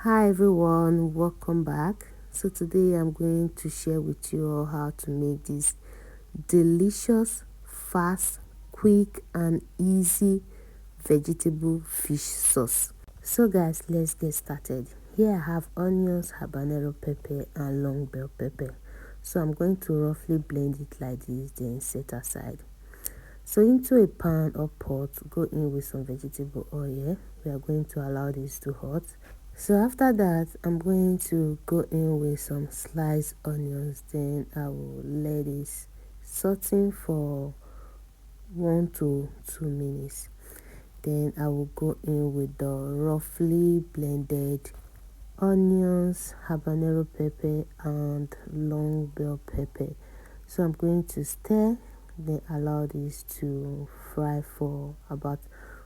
Hi everyone, welcome back. So today I'm going to share with you all how to make this delicious, fast, quick and easy vegetable fish sauce. So guys, let's get started. Here I have onions, habanero pepper and long bell pepper. So I'm going to roughly blend it like this, then set aside. So into a pan or pot, go in with some vegetable oil. We are going to allow this to hot. So after that, I'm going to go in with some sliced onions. Then I will let it sauteing for 1 to 2 minutes. Then I will go in with the roughly blended onions, habanero pepper and long bell pepper. So I'm going to stir, then allow this to fry for about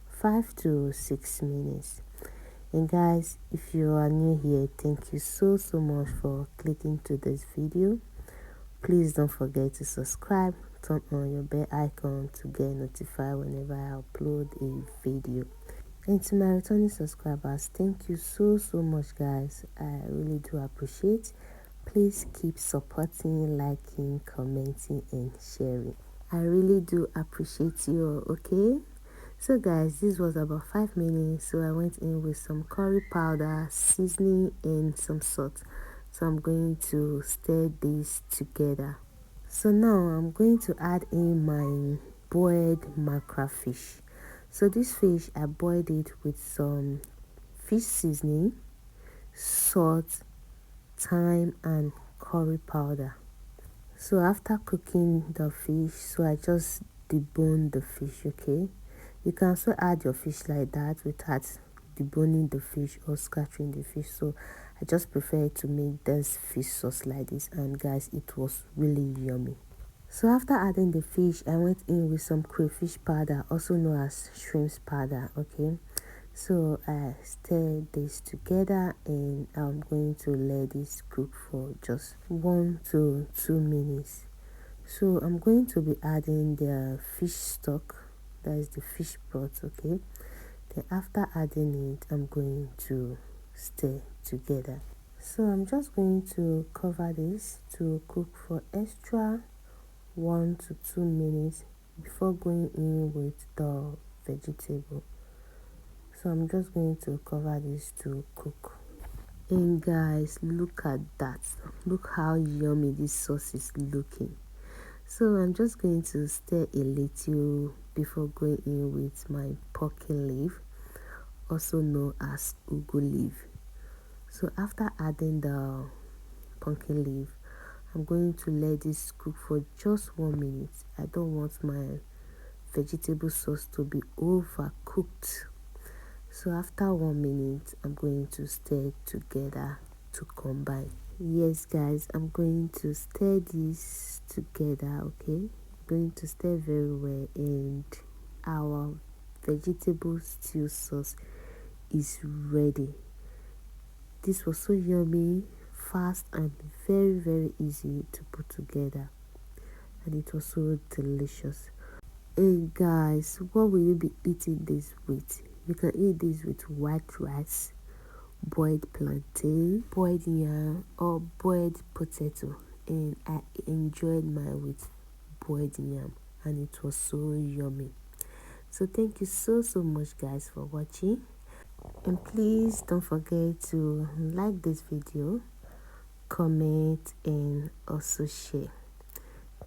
5 to 6 minutes. And guys, if you are new here, thank you so much for clicking to this video. Please don't forget to subscribe, turn on your bell icon to get notified whenever I upload a video. And to my returning subscribers, thank you so much guys. I really do appreciate. Please keep supporting, liking, commenting and sharing. I really do appreciate you all, okay? So guys, this was about 5 minutes. So I went in with some curry powder, seasoning and some salt. So I'm going to stir this together. So now I'm going to add in my boiled mackerel fish. So this fish, I boiled it with some fish seasoning, salt, thyme and curry powder. So after cooking the fish, so I just debone the fish, okay? You can also add your fish like that without deboning the fish or scratching the fish. So I just prefer to make this fish sauce like this, and guys, it was really yummy. So after adding the fish, I went in with some crayfish powder, also known as shrimp powder, okay? So I stir this together and I'm going to let this cook for just 1 to 2 minutes. So I'm going to be adding the fish stock, that is the fish broth, okay? Then after adding it, I'm going to stir together. So I'm just going to cover this to cook for extra 1 to 2 minutes before going in with the vegetable. So I'm just going to cover this to cook. And guys, look at that. Look how yummy this sauce is looking. So I'm just going to stir a little before going in with my pumpkin leaf, also known as ugu leaf. So after adding the pumpkin leaf, I'm going to let this cook for just 1 minute. I don't want my vegetable sauce to be overcooked. So after 1 minute, I'm going to stir together to combine. Yes guys, I'm going to stir this together, okay? I'm going to stir very well and our vegetable stew sauce is ready. This was so yummy, fast and very easy to put together, and it was so delicious. And guys, what will you be eating this with? You can eat this with white rice, boiled plantain, boiled yam or boiled potato, and I enjoyed mine with boiled yam and it was so yummy. So thank you so much guys for watching, and please don't forget to like this video, comment and also share.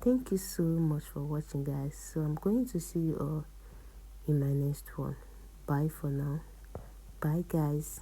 Thank you so much for watching guys. So I'm going to see you all in my next one. Bye for now. Bye guys.